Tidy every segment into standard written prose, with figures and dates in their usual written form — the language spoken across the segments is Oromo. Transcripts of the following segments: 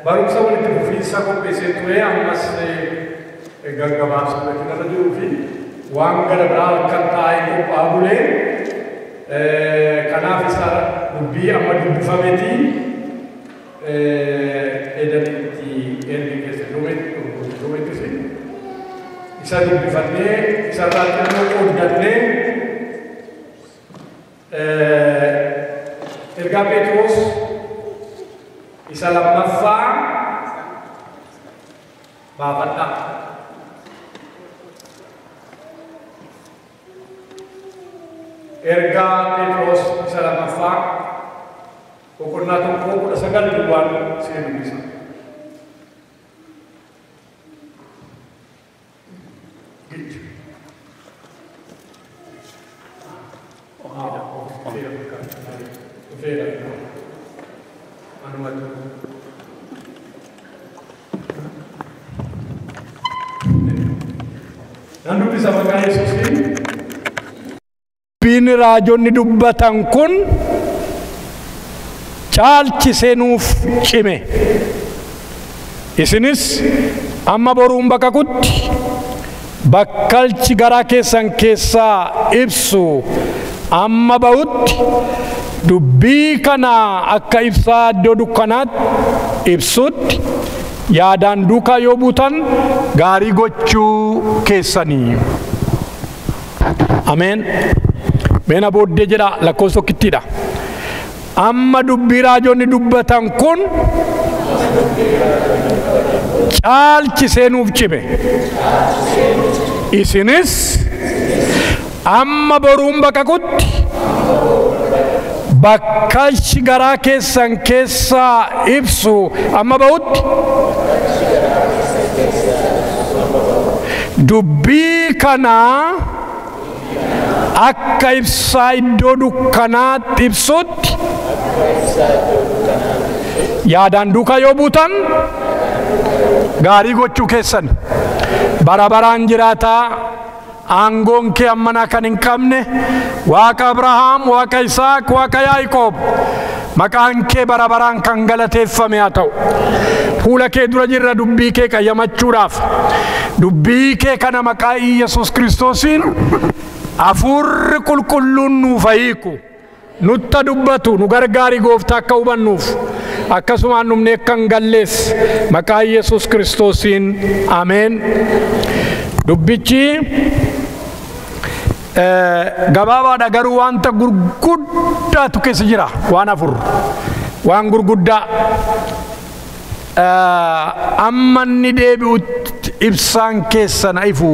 barumsa walitti fufiinsa qopheessee ture ammas gaggabaabsuu irra jiruu fi waan gara biraa kan taa'ee qophaa'aa bulee kanaaf isa dubbii amma dubbifameeti edanitti ergi keessa dhumeetti isa dubbifannee isa irratti immoo qooddannee ergaa Phexros isa lammaffaa baafadhaa. Ergaa Phexros isa lammaffaa boqonnaa 1:9 duwwaan seenuu dubbisa. Dubbiin raajonni dubbatan kun caalchisee nuuf cime. Isinis amma boruun baqaqutti bakkalchi garaa keessan keessaa ibsu amma ba'utti dubbii kana akka ibsaa iddoo dukkanaatti ibsutti yaadaan duukaa yoo buutan gaarii gochuu keessanii. Ameen. Meena booddee jedha lakkoofsa tokkittiidha. Amma dubbii raajonni dubbatan kun caalchisee nuuf cime. Isinis amma boruun baqaqutti bakkalchi garaa keessan keessaa ibsu amma ba'utti dubbii kanaa akka ibsaa iddoo dukkanaatti ibsutti yaadaan duukaa yoo buutan gaarii gochuu keessan. Bara baraan jiraataa aangoon kee ammanaa kan hin qabne Waaqa Abrahaam, Waaqa Isaaq, Waaqa Yaaqoob maqaan kee bara baraan kan galateeffame haa ta'u. Fuula kee dura jirra dubbii kee qayyamachuudhaaf dubbii kee kana maqaa Yesuus Kiristoosiin hafuurri qulqulluun nuuf hiiku nutta dubbatu nu gargaari gooftaa akka hubannuuf akkasumaan numne akka hin gallees maqaa Yesuus Kiristoosiin ameen. Dubbichi gabaabaadha garuu wanta gurguddaatu keessa jira. Waan afur waan gurguddaa amma inni deebi'utti ibsaan keessan ifu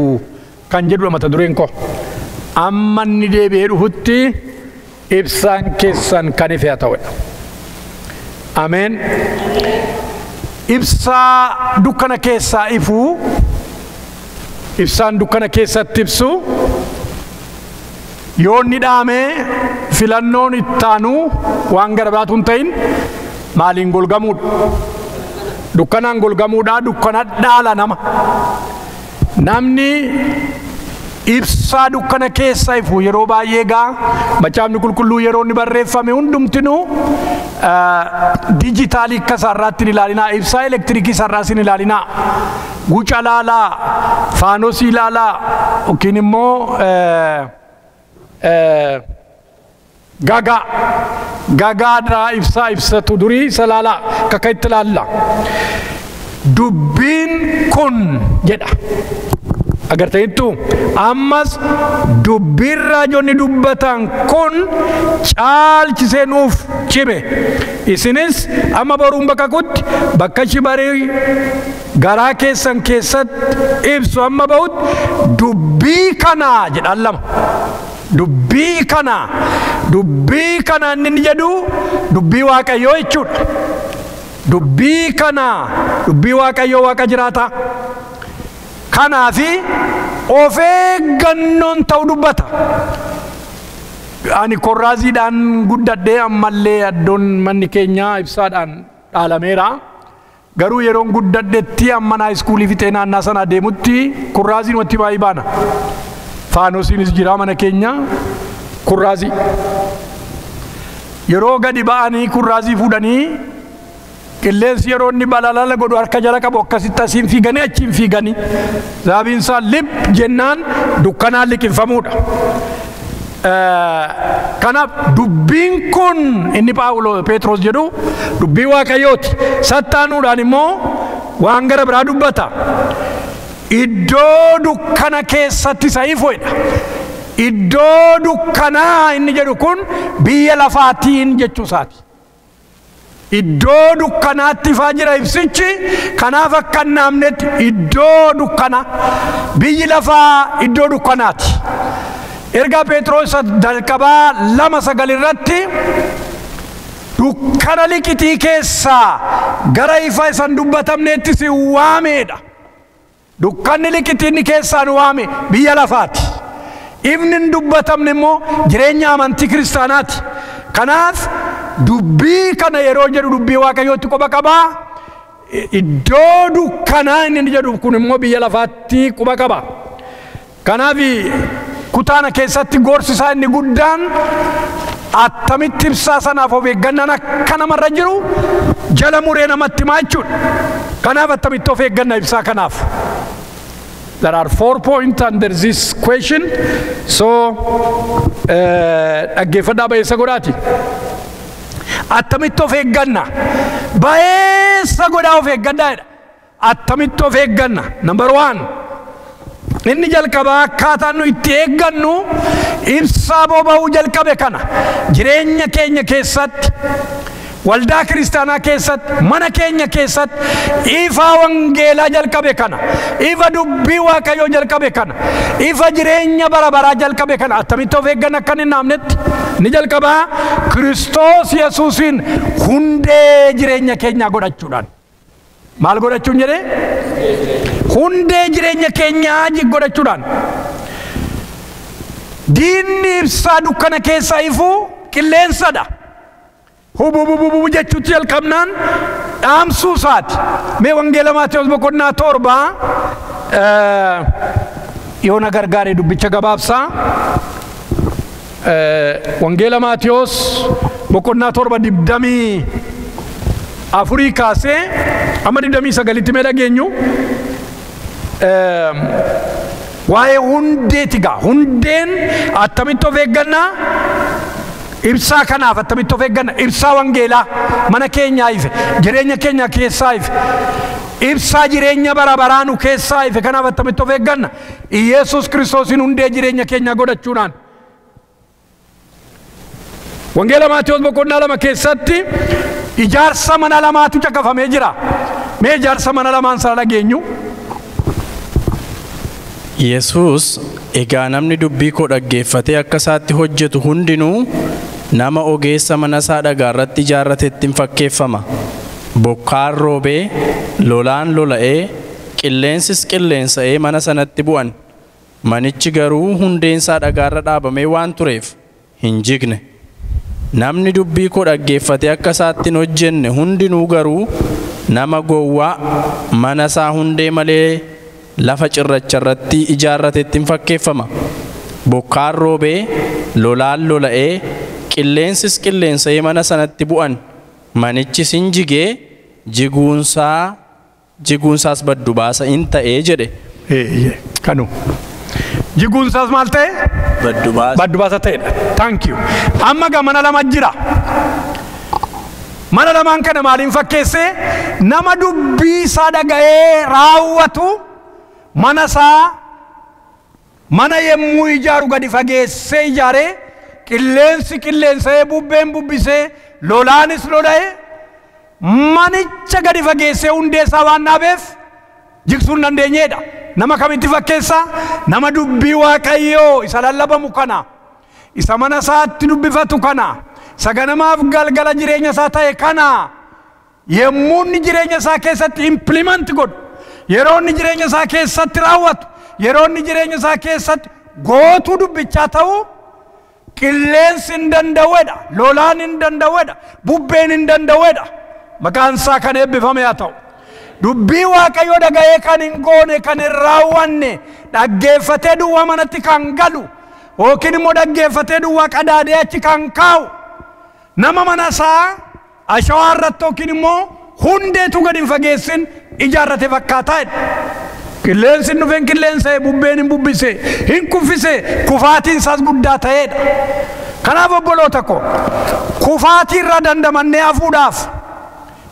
kan jedhu mata dureen koo. Amma inni deebi'ee dhufutti ibsaan keessan kan ife haa ta'udha. Ameen. Ibsaa dukkana keessaa ifu ibsaan dukkana keessatti ibsu yoo inni dhaamee filannoon ittaanu waan gara biraatu hin ta'in maaliin golgamuudha. Dukkanaan golgamuudha. Dukkana dhaala nama. Namni ibsaa dukkana keessa ifu yeroo baay'ee gaa macaafni qulqulluu yeroo inni barreeffame hundumtinuu dijitaalii akka sarraatti hin ilaalinaa. Ibsaa elektiriikii sarraas hin ilaalinaa. Guca laalaa, faanosii laalaa yookiin immoo gagaadhaa ibsaa ibsatu durii isa laalaa kakka itti laalla. Dubbiin kun jedha. Agartaniittu ammas dubbiin raajonni dubbatan kun caalchisee nuuf cime. Isinis amma boruun baqaqutti bakkalchi barii garaa keessan keessatti ibsu amma ba'utti dubbii kana jedhan lama. Dubbii kana inni jedhu dubbii Waaqayyoo jechuudha. Dubbii kana dubbii Waaqayyoo Waaqa jiraata. Kanaafi of eeggannoon ta'uu dubbata. Ani korraaziidhaan guddadhee ammallee addoon manni keenya ibsaadhaan dhaalameera. Garuu yeroon guddadhetti amma iskuulii fixee naannaa sana deemutti kurraaziin watti baay'ee baana. Faanosiinis jira mana keenya kurraazii. Yeroo gadi ba'anii kurraazii fuudhanii qilleensi yeroo inni balali'a godhu harka jala qabu akkasitti asiin fiiganii achiin fiiganii sababiin isaa lip jennaan dukkanaan liqinfamuudha. Kanaaf dubbiin kun inni Phexros jedhu dubbii Waaqayyooti. Sattaanuudhaan immoo waan gara biraa dubbata. Iddoo dukkana keessatti isa ifoodha. Iddoo dukkanaa inni jedhu kun biyya lafaatiin jechuusaati. Iddoo dukkanaatti ifaa jira ibsichi. Kanaaf akka hin naamnetti iddoo dukkana biyyi lafaa iddoo dukkanaati. Ergaa Phexros jalqabaa 2:9 irratti dukkana liqitii keessaa gara ifa isan dubbatamneetti si waameedha. Dukkanni liqitiin keessaa nu waame biyya lafaati. Ifni hin dubbatamne immoo jireenya amantii kiristaanaati. Kanaaf dubbii kana yeroo jedhu dubbii Waaqayyootti quba qabaa. Iddoo dukkanaa inni jedhu kun immoo biyya lafaatti quba qaba. Kanaaf kutaana keessatti gorsi isaa inni guddaan attamitti ibsaa sanaaf of eeggannaan akka namarra jiru jala muree namatti himaa jechuudha. Kanaaf attamitti of eeggannaa ibsaa kanaaf. There are 4 points under this question. So, dhaggeeffadhaa bayeessa godhaati. Attamitti of eegganna. Bayeessa godhaa of eeggadhaadha. Attamitti of eegganna. Number 1. Inni jalqabaa akkaataan nu itti eeggannu ibsaa boba'uu jalqabe kana jireenya keenya keessatti waldaa kiristaanaa keessatti mana keenya keessatti ifa wangeelaa jalqabe kana ifa dubbii Waaqayyoo jalqabe kana ifa jireenya bara baraa jalqabe kana attamitti of eegganna akka hin naamnetti ni jalqabaa Kiristoos Yesuusiin hundee jireenya keenyaa godhachuudhaan. Maal godhachuun jedhee? Hundee jireenya keenyaa godhachuudhaan. Diinni ibsaa dukkana keessaa ifu qilleensadha. Hububububu jechuutti jalqabnaan dhaamsuu isaati. Mee wangeela Maatewos boqonnaa 7 yoo na gargaare dubbicha gabaabsaa. Wangeela Maatewos boqonnaa 7 24 kaasee amma 29tti mee dhageenyu. Waa'ee hundeeti gaa hundeen attamitti of eeggannaa ibsaa kanaaf attamitti of eegganna ibsaa wangeelaa mana keenyaa ife jireenya keenya keessaa ife ibsaa jireenya bara baraa nu keessaa ife kanaaf attamitti of eegganna Yesuus Kiristoosin hundee jireenya keenyaa godhachuudhaan. Wangeela Maatewos boqonnaa 2 keessatti ijaarsa mana lamaatu caqafamee jira. Mee ijaarsa mana lamaan sana dhageenyu. Yesuus egaa namni dubbii koo dhaggeeffatee akka isaatti hojjetu hundinuu nama ogeessa mana isaa dhagaa irratti ijaarratetti fakkeeffama. Bokkaan roobee, lolaan lola'ee, qilleensis qilleensa'ee mana sanatti bu'an. Manichi garuu hundeen isaa dhagaa irra dhaabamee waan tureef hin jigne. Namni dubbii koo dhaggeeffatee akka isaatti hin hojjenne hundinuu garuu nama gowwaa mana isaa hundee malee lafa cirracha irratti ijaarratetti fakkeeffama. Bokkaan roobee, lolaan lola'ee, qilleensis qilleensa'ee mana sanatti bu'an. Manichis hin jigee, jiguunsaas baddu baasa hin ta'ee jedhe. Kanu jiguunsaas maal ta'e? Baddu baasa ta'edha. Thank you. Amma gaa mana lama jira. Mana lamaan kana maaliin fakkeessee nama dubbii isaa dhaga'ee raawwatu mana yemmuu ijaaru gadi fageessee ijaaree qilleensi qilleensa'ee bubbeen bubbisee lolaanis lola'ee manicha gadi fageessee hundee isaa waan dhaabeef jigsuu hin dandeenyeedha. Nama kamitti fakkeessa? Nama dubbii Waaqayyoo isa lallabamu kana isa mana isaatti dubbifatu kana saganamaaf galgala jireenya isaa ta'e kana yemmuu inni jireenya isaa keessatti implement godhu yeroo inni jireenya isaa keessatti raawwatu yeroo inni jireenya isaa keessatti gootuu dubbichaa ta'u qilleensi hin danda'uudha lolaan hin danda'uudha bubbeen hin danda'uudha maqaan isaa kan eebbifame haa ta'u. Dubbii Waaqayyoo dhaga'ee kan hin goone kan hin raawwanne dhaggeeffatee duwwaa manatti kan galu yookiin immoo dhaggeeffatee duwwaa qadaadee achi kan kaa'u nama mana isaa ashawaa irratti yookiin immoo hundeetu gad hin fageessin ijaarrate fakkaataa jedha. Qilleensi hin dhufeen qilleensa bubbeen hin bubbise hin kuffise kufaatiin isaas guddaa ta'eedha. Kanaaf obboloota ko kufaatii irraa dandamannee hafuudhaaf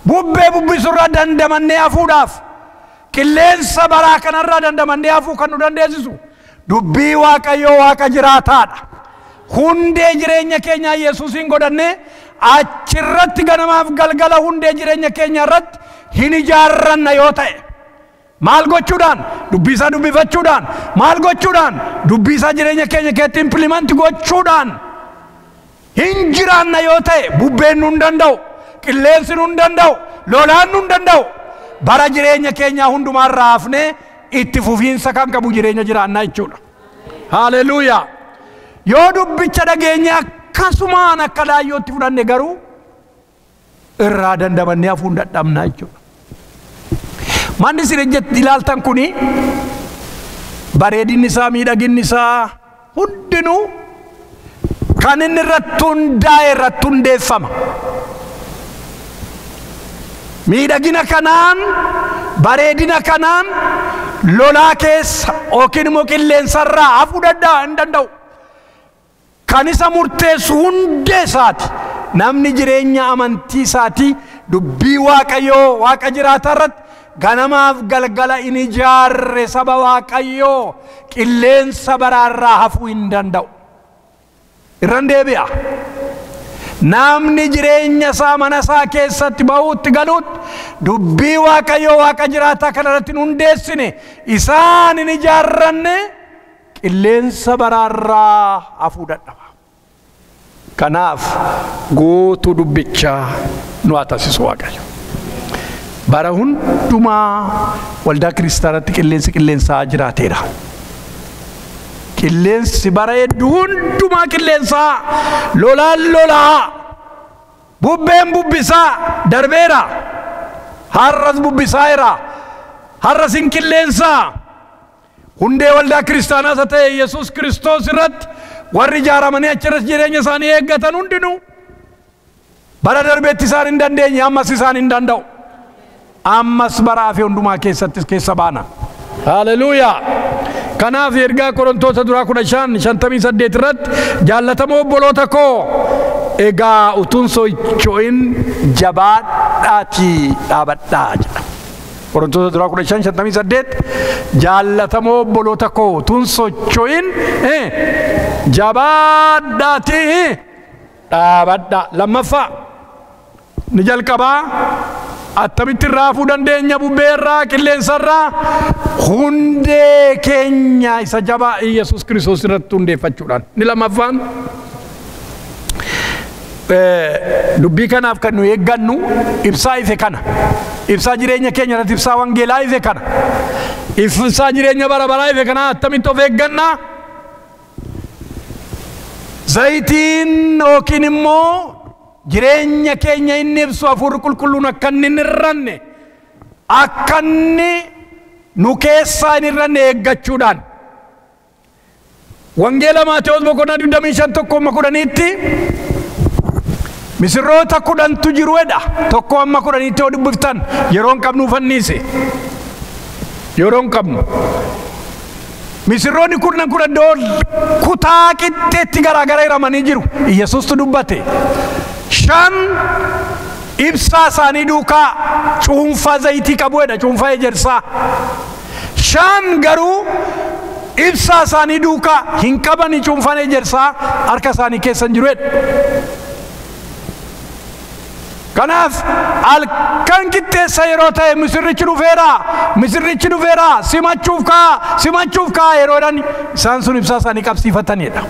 bubbee bubbisu irraa dandamannee hafuudhaaf qilleensa baraa kanarraa dandamannee hafuu kan nu dandeessisu dubbii Waaqayyoo Waaqa jiraataadha. Hundee jireenya keenyaa Yesuusiin godhannee achirratti ganamaaf galgala hundee jireenya keenya irratti hin ijaarranna yoo ta'e maal gochuudhaan dubbisaa dubbifachuudhaan maal gochuudhaan dubbisaa jireenya keenya keessatti implement gochuudhaan hin jiraanna yoo ta'e bubbeen nu hin danda'u qilleensi nu hin danda'u lolaan nu hin danda'u bara jireenya keenyaa hundumaarraa hafnee itti fufiinsa kan qabu jireenya jiraannaa jechuudha. Haleluuyaa. Yoo dubbicha dhageenye akkasumaan akka laayyootti fudhanne garuu irraa dandamannee hafuu hin dadhabnaa jechuudha. Manni isin ejjetti ilaaltan kuni bareedinni isaa miidhaginni isaa hundinuu kan inni irratti hundaa'e irratti hundeeffama. Miidhagina kanaan bareedina kanaan lolaa keessa yookiin immoo qilleensarraa hafuu hin danda'u. Kan isa murteessu hundee isaati. Namni jireenya amantii isaati dubbii Waaqayyoo Waaqa jiraataa irratti ganamaaf galgala in ijaarre saba Waaqayyoo qilleensa baraarraa hafuu hin danda'u. Irran deebi'a. Namni jireenya isaa mana isaa keessatti bahuutti galuutti dubbii Waaqayyoo Waaqa jiraataa kanarratti hundeessine isaan in ijaarranne qilleensa baraarraa hafuu dadhaba. Kanaaf gootu dubbichaa nu haa taasisu Waaqayyo. Bara hundumaa waldaa kiristaanaatti qilleensaa jiraateera. Qilleensi bara hedduu hundumaa qilleensaa lolaa bubbeen bubbisaa darbeera. Har'as bubbisaa'eera. Har'as hin qilleensaa. Hundee waldaa kiristaanaas haa ta'e Yesuus Kiristoos irratti warri ijaaramanii achirratti jireenya isaanii eeggatan hundinuu bara darbeetti isaan hin dandeenye ammas isaan hin danda'u. Ammas baraa fi hundumaa keessattis keessa baana. Haleluuyaa. Kanaaf ergaa Qorontoota duraa 15:58 irratti jaallatamoo obboloota koo egaa utuun socho'in jabaadhaatii dhaabadhaa jedha. Qorontoota duraa 15:58 jaallatamoo obboloota koo utuun socho'in jabaadhaatii dhaabadhaa. Lammaffaa ni jalqabaa attamitti irraa hafuu dandeenya bubbee irraa qilleensa irraa hundee keenya isa jabaa Yesuus Kiristoos irratti hundeeffachuudhaan. Ni lammaffaan dubbii kanaaf kan nu eeggannu ibsaa ife kana. Ibsaa jireenya keenya irratti ibsaa wangeelaa ife kana. Ibsaa jireenya bara baraa ife kana attamitti of eeggannaa? Zayitiin yookiin immoo jireenya keenya inni ibsu hafuurri qulqulluun akka inni hin irranne akka inni nu keessaa hin irranne eeggachuudhaan. Wangeela Maatewos boqonnaa 25:1-10tti misirroota 10tu jiru jedha. 1-10tti yoo dubbiftan yeroon qabnu fanniise. Yeroon qabnu. Misirroonni 10 kutaa qixxeetti garaagara hiramanii jiru. Yesuustu dubbate. 5 ibsaa isaanii duukaa cuunfaa zayitii qabu jedha. Cuunfaa ejersaa. 5 garuu ibsaa isaanii duukaa hin qabani. Cuunfaan ejersaa harka isaanii keessa jiru jedha. Kanaaf halkan qixxeessa yeroo ta'e misirrichi dhufeera simachuuf kaa yeroodhaan isaan sun ibsaa isaanii qabsiifatanidha.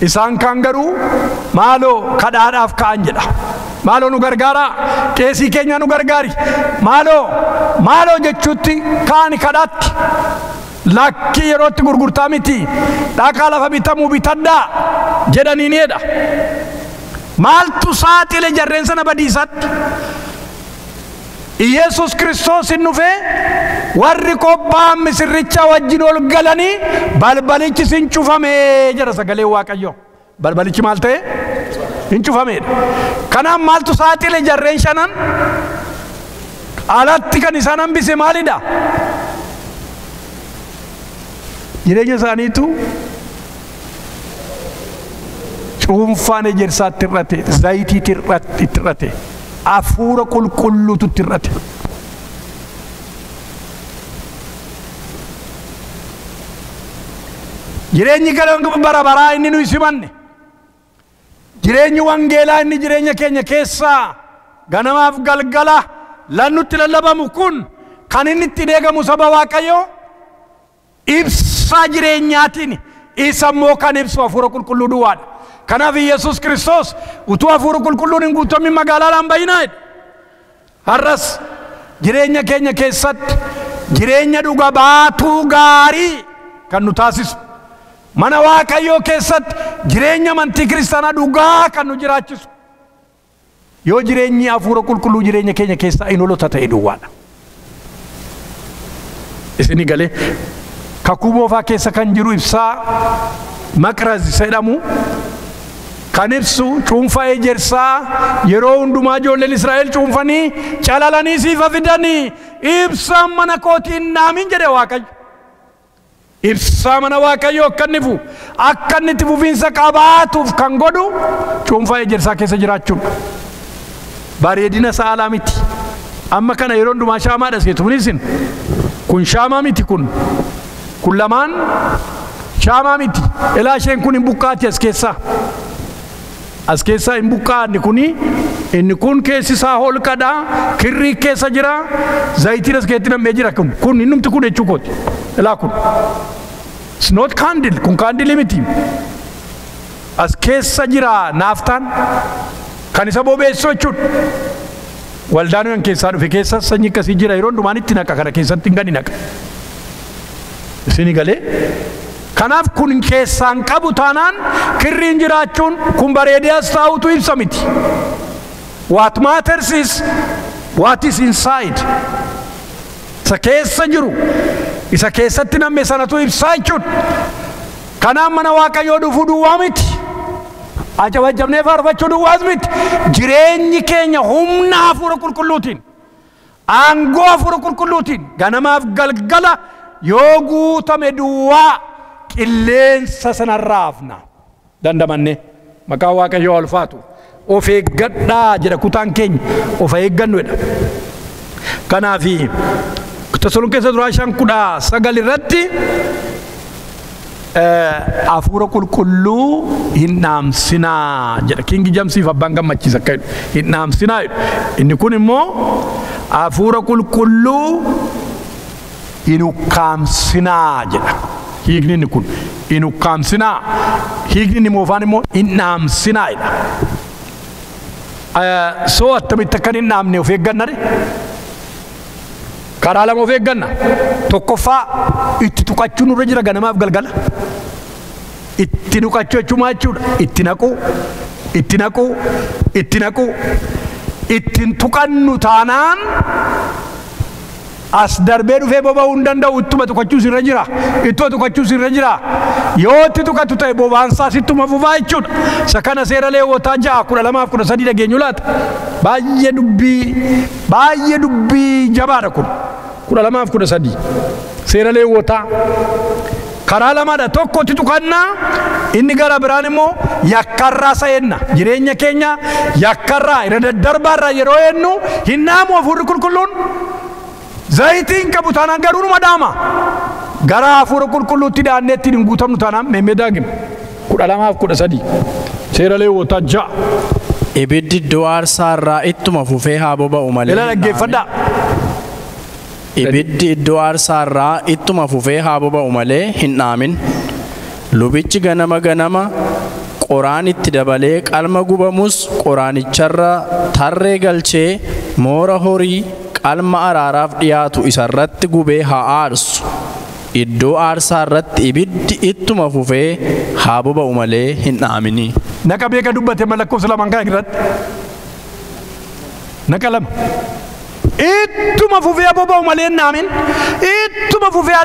Isaan kan garuu maaloo kadhaadhaaf ka'an jedha. Maaloo nu gargaara qeesii keenya nu gargaari maaloo jechuutti kaani kadhaatti. Lakki yerootti gurgurtaa miti dhaqaa lafa bitamuu bitadhaa jedhaniinidha. Maaltu saaxile jarreen sana badiisatti? Yesuus Kiristoos hin dhufee warri qophaa'an misirricha wajjin ol galanii balbalichi sin cufamee jedha sagalee Waaqayyoo. Balbalichi maal ta'e? hin cufameedha. Kanaaf maaltu saaxile jarreen shanan alatti kan isaan hambise maalidha? Jireenya isaaniitu cuunfaan ejersaatti irrate, zayitiitti irrate, hafuura qulqulluututti irrate. Jireenyi bara baraa inni nuyi simanne, jireenyi wangeelaa inni jireenya keenya keessaa ganamaaf galgala lannutti lallabamu kun kan inni itti deegamu saba Waaqayyoo ibsaa jireenyaatiin, isa immoo kan ibsu hafuura qulqulluu duwwaadha. Kanaaf Yesuus Kiristoos utuu hafuura qulqulluun hin guutamin magaalaadhaan bayinaa jedhe. Har'as jireenya keenya keessatti jireenya dhuga baatuu gaarii kan nu taasisu, mana Waaqayyoo keessatti jireenya amantii kiristaanaa dhugaa kan nu jiraachisu, yoo jireenyi hafuura qulqulluu jireenya keenya keessaa hin holota ta'e duwwaadha. Isin galee kakuu moofaa keessa kan jiru ibsaa Maqraz jedhamu kan ibsu cuunfaa ejersaa yeroo hundumaa ijoolleen Israa'el cuunfanii calalanii siifa fidanii ibsaan mana kootiin naamin jedhe Waaqayyo. Ibsaa mana Waaqayyoo akka inni fufu, akka inni itti fufiinsa qabaatuuf kan godhu cuunfaa ejersaa keessa jiraachuudha. Bareedina saalaa miti. Amma kana yeroo hundumaa shaamaa dhaseetu isin kun shaamaa miti, kun lamaan shaamaa miti. Ilaa isheen kun hin buqqaati as keessaa. As keessaa hin buqqaanni kuni, inni kun keessi isaa holqadha, kirrii keessa jira, zayitiin as keessatti nam'ee jira. Kun innumti kun jechuu kooti. Ilaa kun. It's not candle, kun candle miti. As keessa jira naaftaan kan isa bobeessu jechuudha. Waldaan waan keessaa dhufe keessa sanyii akkasii jira, yeroo hundumaan itti naqa, kana keessatti hin gadi naqa. Isin galee kanaaf kun keessaan qabu taanaan kirriin jiraachuun kun bareedee as taa'utu ibsa miti. What matters is what is inside. Isa keessa jiru, isa keessatti nam'e sanatu ibsaa jechuudha. Kanaaf mana Waaqayyoo dhufuu duwwaa miti, ajabajabnee faarfachuu duwwaas miti. Jireenyi keenya humna hafuura qulqulluutiin, aangoo hafuura qulqulluutiin ganamaaf galgala yoo guutame duwwaa qilleensa sanarraa hafna dandamanne. Maqaan Waaqayyoo ulfaatu. Of eeggadhaa jedha kutaan keenya, of eeggannuudha. Kanaafi Tasaloniqeessa duraa 5:9 irratti hafuura qulqulluu hin dhaamsinaa jedha. Kingi Jamsiif abbaan gammachiisa akka jedhu hin dhaamsinaa jedhu. Inni kun immoo hafuura qulqulluu hin ukkaamsinaa jedha. Hiikni inni kun hin ukkaamsinaa, hiikni inni moofaan immoo hin dhaamsinaa jedha. Soo attamitti akka hin dhaamne of eeggannare. Karaa lama of eegganna. Tokkoffaa itti tuqachuu nurra jira ganamaaf galgala. Itti tuqachuu jechuudha. Itti naquu, itti naquu, itti naquu. Ittiin tuqannu taanaan as darbee dhufee boba'uu hin danda'u. Ittuma tuqachuu sirra jira. Ittuma tuqachuu sirra jira. Yoo itti tuqatu ta'e boba'aansaa sittuma fufaa jechuudha. Isa kana seera Lewwotaa 6:12-13 dhageenyu laata. Baay'ee dubbii jabaadha kun. 12-13 seera Lewwotaa karaa lamaadha. Tokko itti tuqannaa, inni gara biraan immoo yakkarraa seenna. Jireenya keenya yakkarraa irra daddarbaarraa yeroo eennu hin dhaamu hafuurri qulqulluun. Zayitiin qabu taanaan garuu numa dhaama. Gara hafuura qulqulluutti dhaanneetti hin guutamnu taanaan meemmee daagim 12-13 seera Lewwotaa 6. Ibiddi iddoo aarsaarraa ittuma fufee haa boba'u malee. Ila dhaggeeffadhaa. Ibiddi iddoo aarsaarraa ittuma fufee haa boba'u malee hin dhaamin. Lubichi ganama ganama qoraan itti dabalee qalma gubamus qoraanicharra tarree galchee moora horii qalma araaraaf dhiyaatu isarratti gubee haa aarsu. Iddoo aarsaarratti ibiddi ittuma fufee haa boba'u malee hin dhaaminii. Naqa beeka dubbate malakkoofsa lamaan kan irratti. Naqa lama. ittuma fufee boba'u malee naamin ittuma fufee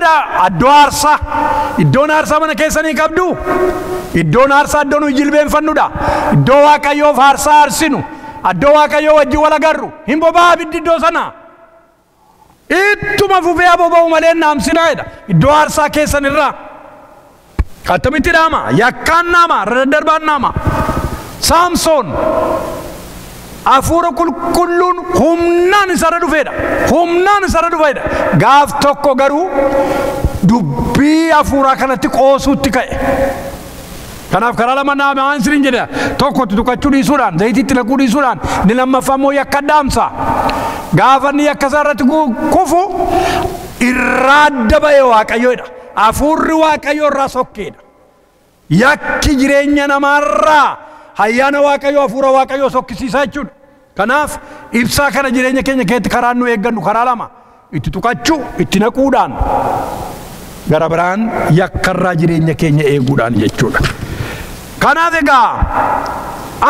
addoo aarsaa iddoon aarsaa mana keessanii qabdu iddoon aarsaa iddoo nuyi jilbeenfannudha iddoo waaqayyoof aarsaa aarsinu addoo waaqayyoo wajjin wal agarru hin boba'aa abiddi iddoo sana ittuma fufee boba'u malee naamsinaa jedha iddoo aarsaa keessan irraa attamitti dhaama yakkaan naama daddarbaan naama Saamsoon hafuura qulqulluun humnaan isarra dhufeedha gaaf tokko garuu dubbii hafuuraa kanatti qoosuutti ka'e kanaaf karaa lama naamaan siriin jedha tokkotti tuqachuu dhiisuudhaan zayitiitti naquu dhiisuudhaan ni lammaffaa immoo yakka dhaamsa gaafa inni yakka isaa irratti kufu irraa adda ba'e waaqayyoodha hafuurri waaqayyoo irraa sokkeedha yakki jireenya namaarraa hayyaana waaqayyoo hafuura waaqayyoo sokkisiisaa jechuudha kanaaf ibsaa kana jireenya keenya keessatti karaan nu eeggannu karaa lama itti tuqachuu itti naquudhaan gara biraan yakkarraa jireenya keenya eeguudhaan jechuudha kanaaf egaa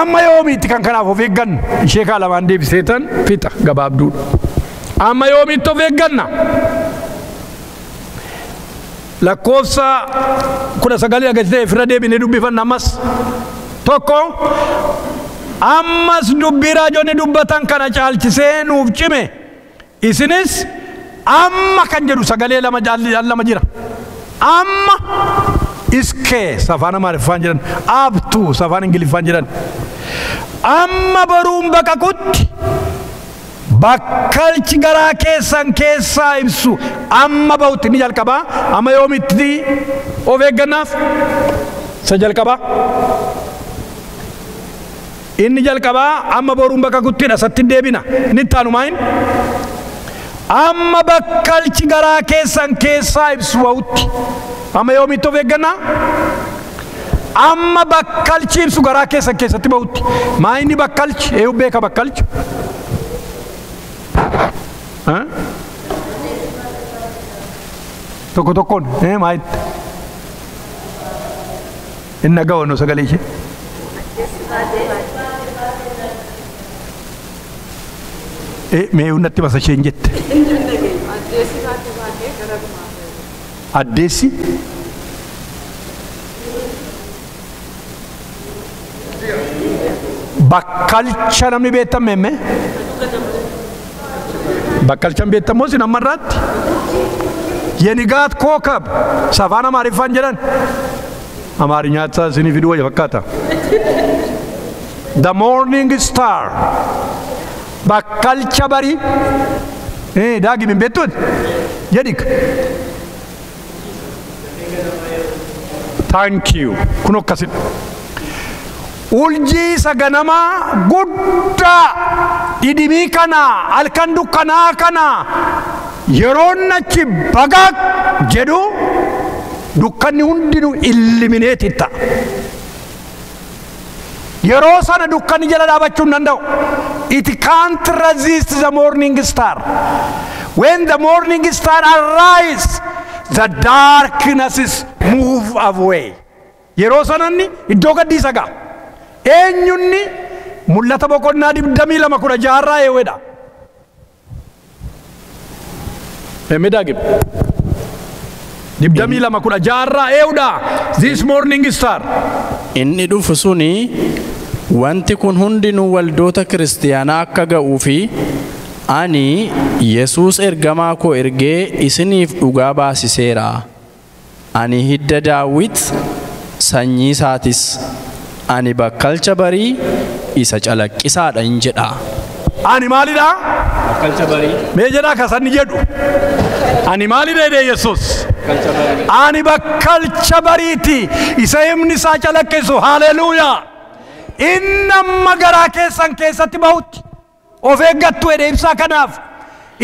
amma yoomiitti kan kanaaf of eeggannu ishee kaa lamaan deebiseetan fixa gabaabduudha amma yoomiitti of eegganna lakkoofsa 19 agarsiisee firra deebinee dubbifanna ammas tokko ammas dubbii raajoonni dubbatan kana caalchisee nuuf cime isinis amma kan jedhu sagalee lama jira amma iskee safaan amaariffaan jedhan abtu safaan ingiliffaan jedhan amma baruun baqaqutti bakkalchi garaa keessan keessaa ibsu amma ba'utti ni jalqabaa amma yoomitti of eeggannaaf isa jalqabaa inni jalqabaa amma boruun baqaquttidha satti deebina ni taanumaa'in amma bakkalchi garaa keessan keessaa ibsu ba'utti amma yoomitti of eeggannaa amma bakkalchi ibsu garaa keessan keessatti ba'utti maa inni bakkalchi eeyyuu beeka bakkalchi tokko tokkoon maayitti inni dhaga'u sagalee ishee mee unnatti basa isheen jette addeessi bakkalcha namni beektan meemme bakkalchan beektamoo sin ammarraatti yenigaat kookab safaan amaariffaan jedhan amaarinyaatsaa isinii fiduu wayya fakkaata the morning star bakkalcha barii daagi min beektuun jedhik thank you kun akkasidha uljii isa ganamaa guddaa dhidhimii kana halkan dukkanaa kana yeroon achi bagaaq jedhu dukkanni hundinuu illuminated ta'a yeroo sana dukkanni jala dhaabachuu hin danda'u it can't resist the morning star when the morning star arises the darknesses move away yeroo sananni iddoo gaddiisa ga'a eenyunni mul'ata boqonnaa 22:16 eewedha Medagib 22:16 eewudha this morning star inni dhufu suni wanti kun hundinuu waldoota kiristiyaanaa akka ga'uu fi ani Yesuus ergamaa koo ergee isiniif dhugaa baasiseera ani hidda Daawit sanyii isaatis ani bakkalcha barii isa calaqqisaadha hin jedha ani maalidha bakkalcha barii mee jedha kasanni jedhu ani maalidha jedhe Yesuus ani bakkalcha bariiti isa himni isaa calaqqisu haleluuyaa inni amma garaa keessan keessatti bahutti of eeggattu jedhe ibsaa kanaaf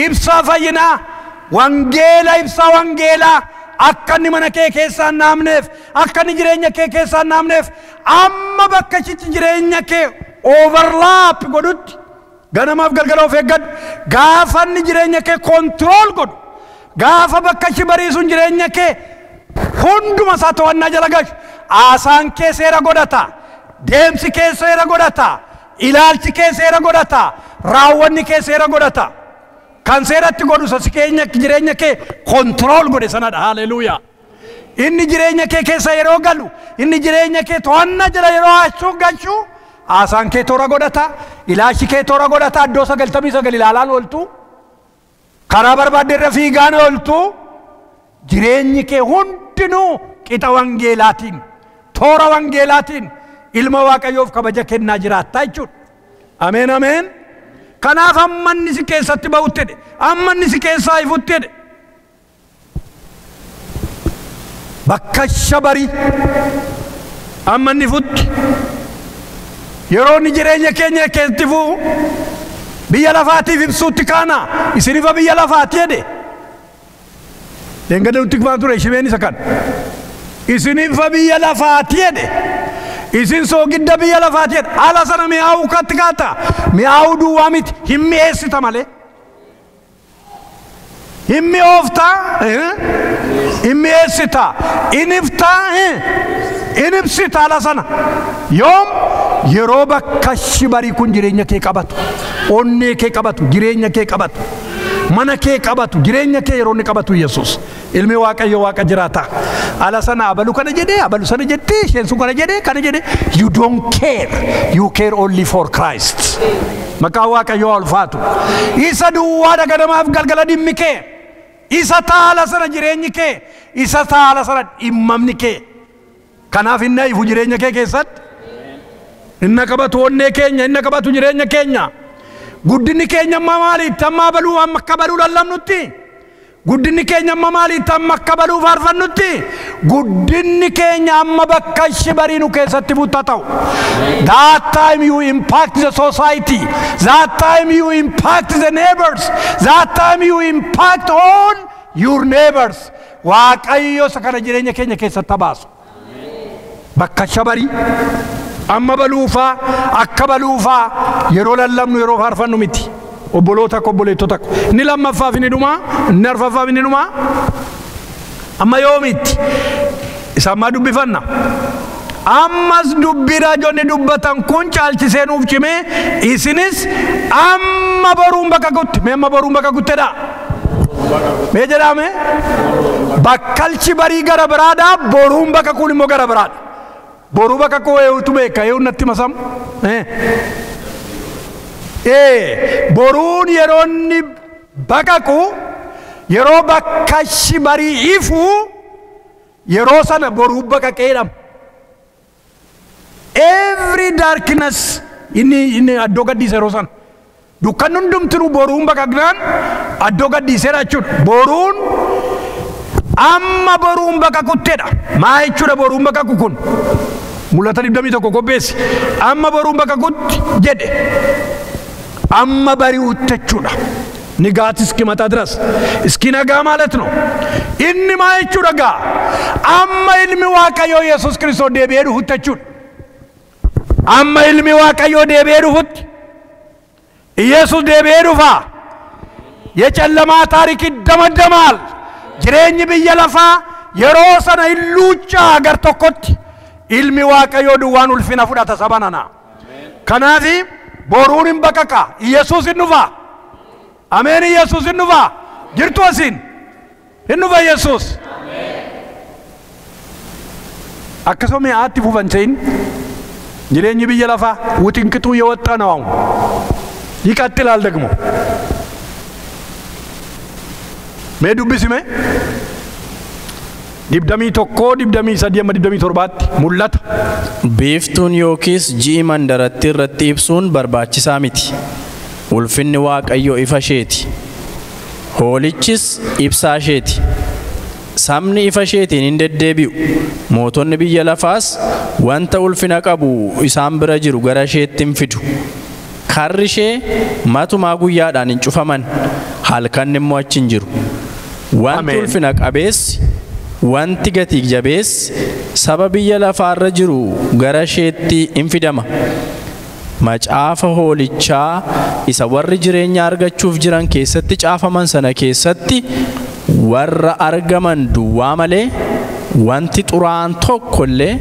ibsaa fayyinaa wangeela ibsaa wangeelaa akka inni mana kee keessaan naamneef akka inni jireenya kee keessaan naamneef amma bakka chichi jireenya kee overlap godhutti ganamaaf galgala of eeggadhu gaafa inni jireenya kee control godhu gaafa bakka chi bariisuun jireenya kee hunduma isaa to'annaa jala galchu haasaan kee seera godhata deemsi kee seera godhata ilaalchi kee seera godhata raawwanni kee seera godhata kan seeratti godhu jireenya kee control godhe sanadha. Haleluuyaa. Inni jireenya kee keessa yeroo galu, inni jireenya kee to'annaa jala yeroo haachuu galchu, haasaan kee toora godhata, ilaalchi kee toora godhata, iddoo 99 ilaalaan ooltu, karaa barbaadde irra fiigaan ooltu, jireenyi kee hundinuu qixa wangeelaatiin, toora wangeelaatiin ilma Waaqayyoof kabaja kennaa jiraattaa jechuudha. Ameen ameen. Kanaaf amma inni si keessatti ba'utti jedhe, amma inni si keessaa ifutti jedhe. Bakka shabarii amma inni ifutti yeroo inni jireenya keenya keessatti fu'u biyya lafaatiif ibsuutti kaana isin ifa biyya lafaati jedhe. Dengada nutti kufaan ture shibeen isa kan isin ifa biyya lafaati jedhe. Isin soogidda biyya lafaati jedhe. Haala sana mi'aawuu katti kaata. Mi'aawuu duwwaa miti hin mi'eessita malee. Hin mi'ooftaa, hin mi'eessita, hin iftaa, hin ibsita haala sana. Yoom yeroo bakka shibarii kun jireenya kee qabatu, onnee kee qabatu, jireenya kee qabatu, mana kee qabatu, jireenya kee yeroo inni qabatu Yesuus. Ilmi Waaqayyo Waaqa jiraata. Haala sana abalu kana jedhee, abalu sana jettee, isheen sun kana jedhee, you don't care. You care only for Christ. Maqaa Waaqayyoo ulfaatu. Isa duwwaadha ganamaaf galgala dhimmi kee. Isa taala sana jireenyi kee. Isa taala sana dhimmamni kee. Kanaaf inni ifu jireenya kee keessatti. Inni qabatu onnee keenya, inni qabatu jireenya keenya. Guddinni keenya amma maaliitti? Amma abaluu amma akka abaluu lallabnutti. Guddinni keenya amma maaliitti? Amma akka abaluu faarfannutti. Guddinni keenya amma bakka shibarii nu keessatti fuutta ta'u. That time you impact the society. That time you impact the neighbors. That time you impact all your neighbors. Waaqayyo sakana jireenya keenya keessatti baasu. Bakka shibarii amma baluufaa akka baluufaa yeroo lallabnu yeroo faarfannu miti. Obboloota obboleettota inni lammaffaaf inni dhumaa, inni arfaffaaf inni dhumaa. Amma yoomitti isa amma dubbifanna. Ammas dubbii raajoonni dubbatan kun caalchisee nuuf cimee isinis amma boruun bakka gutti. Mee amma boruun bakka guttedha. Mee jedhame bakkalchi barii gara biraadha, boruun bakka kun immoo gara biraadha. Boruu bakka koo eewutu beeka, eewun natti masam. Boruun yeroo inni baqaqu yeroo bakka shibarii ifu yeroo sana boruu baqaqeedham. Every darkness inni addoo gaddiisa yeroo sana. Dukkan hundumtuu boruun baqaqnaan addoo gaddiiseera jechuudha. Boruun amma boruun baqaquttedha. Maa jechuudha boruun baqaqu kun? Mul'ata 21 qopheessi. Amma boruun baqaqutti jedhe. Amma bari'utti jechuudha. ንጋት እስኪመጣ ድረስ እስኪነጋ ማለት ነው። inni maa jechuudha gaa amma ilmi Waaqayyoo Yesuus Kiristoos deebi'ee dhufutti jechuudha. Amma ilmi Waaqayyoo deebi'ee dhufutti ኢየሱስ deebi'ee dhufa. የጨለማ ታሪክ ይደመደማል። jireenyi biyya lafaa yeroo sana illuuchaa agar tokkotti ilmi Waaqayyoo duwwaan ulfina fudhata sabanana. Kanaaf boruun hin baqaqa. Yesuus hin dhufa. Ameen. Yesuus hin dhufa. Jirtu asiin hin dhufa Yesuus. akkasuma mi'aatti fufan ta'in jireenyi biyya lafaa wuxinqituu የወጣ ነው። አሁን ይቀጥላል ደግሞ ሜዱብስሜ dibdamii tokkoo dibdamii sadii amma dibdamii torbaatti mul'ata. Biiftuun yookiis ji'i mandaratti irratti ibsuun barbaachisaa miti. Ulfinni Waaqayyoo ifa isheeti. Hoolichis ibsaa isheeti. Sabni ifa isheetiin hin deddeebi'u. Mootonni biyya lafaas wanta ulfina qabu isaan bira jiru gara isheetti hin fidu. Karri ishee matumaa guyyaadhaan hin cufaman, halkan immoo achi hin jiru. Wanti ulfina qabeessi wanti gatii jabeessi saba biyya lafaarra jiru gara isheetti hin fidama. Macaafa hoolichaa isa warri jireenya argachuuf jiran keessatti caafaman sana keessatti warra argaman duwwaa malee wanti xuraa'aan tokkollee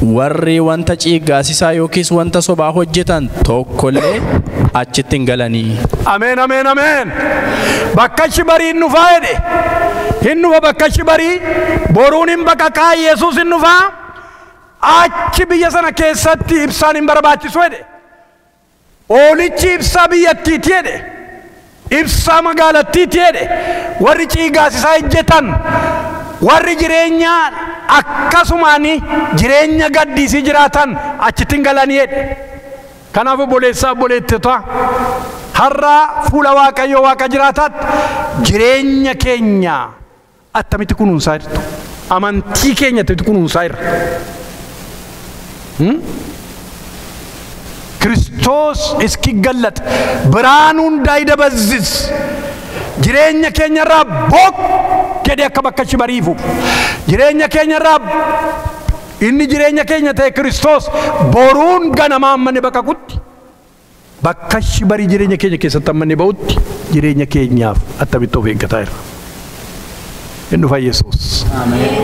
warri wanta ciiggaasisaa yookiis wanta sobaa hojjetan tokkollee achitti hin galanii. Ameen ameen ameen. Bakka shibarii hin dhufaa jedhe. Hin dhufa bakka shibarii boruun hin baqaqaa Yesuus hin dhufaa. Achi biyya sana keessatti ibsaan hin barbaachisu jedhe. Oolichi ibsaa biyyattiiti jedhe. Ibsaa magaalattiiti jedhe. Warri ciiggaasisaa hojjetan warri jireenya akkasumaani jireenya gaddisii jiraatan achitti hin galanii jedhe. Kanaaf obboleessaa obboleettota har'a fuula Waaqayyoo Waaqa jiraataatti jireenya keenya attamitti kunuunsaa jirtu? Amantii keenya attamitti kunuunsaa jirra? Kristos እስኪገለጥ ብርሃኑ እንዳይደበዝዝ jireenya keenya irraa boqqedee akka bakka shibariifu jireenya keenya irraa inni jireenya keenya ta'e Kristos boruun ganama ammanne baqaqutti bakka shibarii jireenya keenya keessatti ammanne ba'utti jireenya keenyaaf attamitti of eeggataa jirra. Inni dhufa Yesuus. Ameen.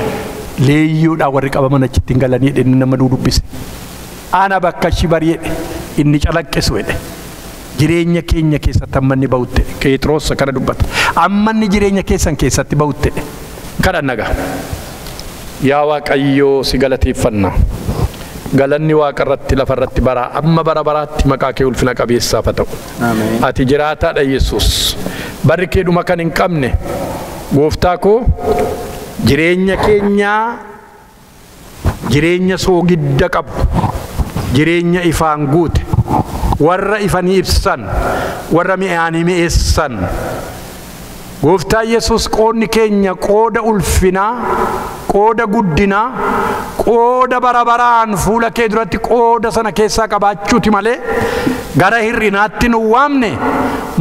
Leeyyoodhaan warri qabaman achitti hin galanii jedhe inni nama dubbise. Ana bakka shibarii jedhe inni calaqqisu jedhe. Jireenya keenya keessatti ammanni ba'utte Phexros kana dubbata. Ammanni jireenya keessan keessatti ba'utte kana naga. Yaa Waaqayyoo si galateeffanna. Galanni Waaqa irratti lafa irratti bara amma bara baraatti maqaa kee ulfina qabeessaaf haa ta'u. Ameen. Ati jiraataadha Yesuus. Barri kee dhuma kan hin qabne gooftaa koo jireenya keenyaa jireenya soogidda qabu jireenya ifaan guute warra ifanii ibsan warra mi'aanii mi'eessan gooftaa Yesuus qoodni keenya qooda ulfinaa qooda guddinaa qooda barabaraan fuula kee duratti qooda sana keessaa qabaachuuti malee gara hir'inaatti nu waamne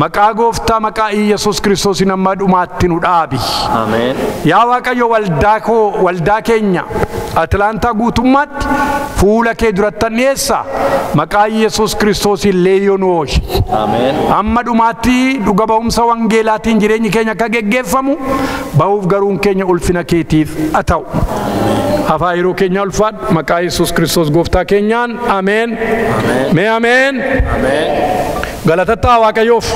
maqaa gooftaa maqaa Yesuus Kiristoos nama dhumaatti nu dhaabi. Ameen. Yaa Waaqayyo waldaa keenya Atlaantaa guutummaatti fuula kee duratti dhiyeessa maqaa Yesuus Kiristoos leeyyoon ooshi. Ameen. Amma dhumaatti dhuga ba'umsa wangeelaatiin jireenyi keenya akka geggeeffamu ba'uuf garuun keenya ulfina keetiif haa ta'u. Hafaa yeroo keenya ulfaadhu maqaa Yesuus Kiristoos gooftaa keenyaan ameen. Ameen. Mee ameen. Ameen. Galatattaa Waaqayyoof.